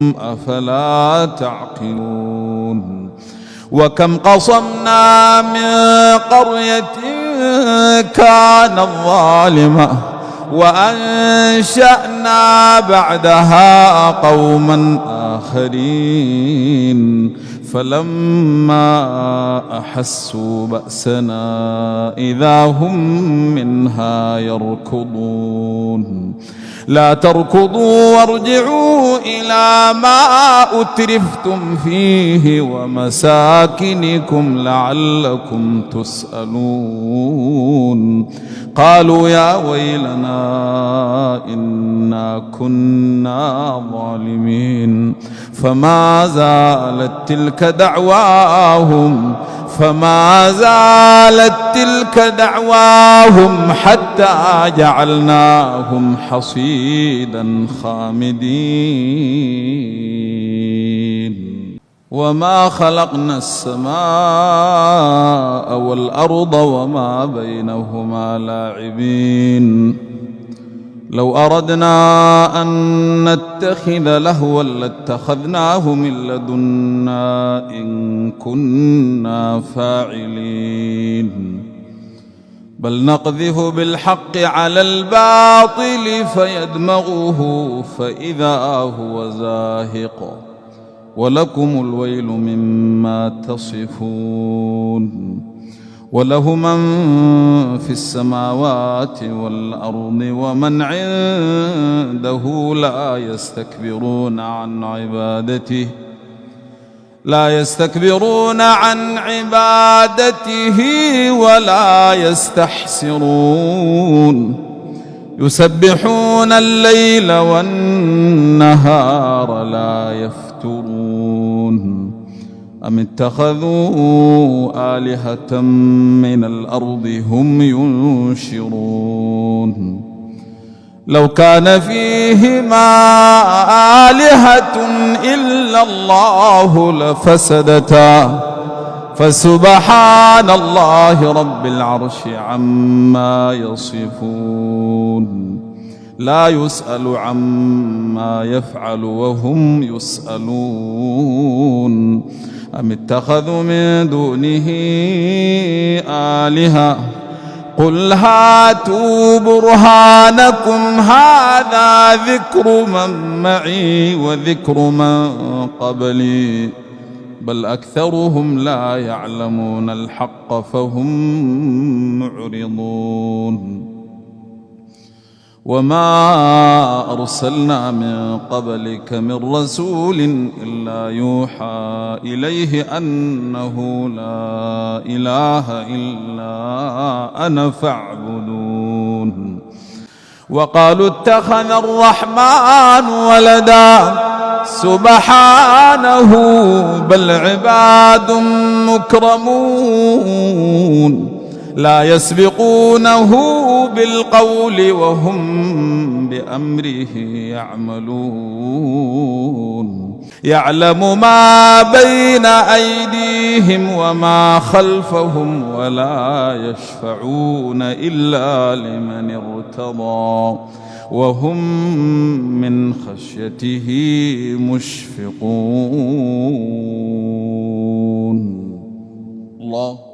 أفلا تعقلون. وكم قصمنا من قرية كانت ظالمة وأنشأنا بعدها قوما آخرين فلما أحسوا بأسنا إذا هم منها يركضون. لا تركضوا وارجعوا إلى ما أترفتم فيه ومساكنكم لعلكم تسألون. قالوا يا ويلنا إنا كنا ظالمين. فما زالت تلك دعواهم حتى جعلناهم حصيدا خامدين. وما خلقنا السماء والأرض وما بينهما لاعبين. لو أردنا أن نتخذ لهوا لاتخذناه من لدنا إن كنا فاعلين. بل نقذف بالحق على الباطل فيدمغه فإذا هو زاهق ولكم الويل مما تصفون. وله من في السماوات والأرض ومن عنده لا يستكبرون عن عبادته ولا يستحسرون. يسبحون الليل والنهار لا يفترون. أم اتخذوا آلهة من الأرض هم ينشرون. لو كان فيهما آلهة إلا الله لفسدتا فسبحان الله رب العرش عما يصفون. لا يسأل عما يفعل وهم يسألون. أم اتخذوا من دونه آلهة قل هاتوا برهانكم هذا ذكر من معي وذكر من قبلي بل أكثرهم لا يعلمون الحق فهم معرضون. وما أرسلنا من قبلك من رسول إلا يوحى إليه أنه لا إله إلا أنا فاعبدون. وقالوا اتخذ الرحمن ولدا سبحانه بل عباد مكرمون لا يسبقونه بالقول وهم بأمره يعملون. يعلم ما بين أيديهم وما خلفهم ولا يشفعون إلا لمن ارتضى وهم من خشيته مشفقون. الله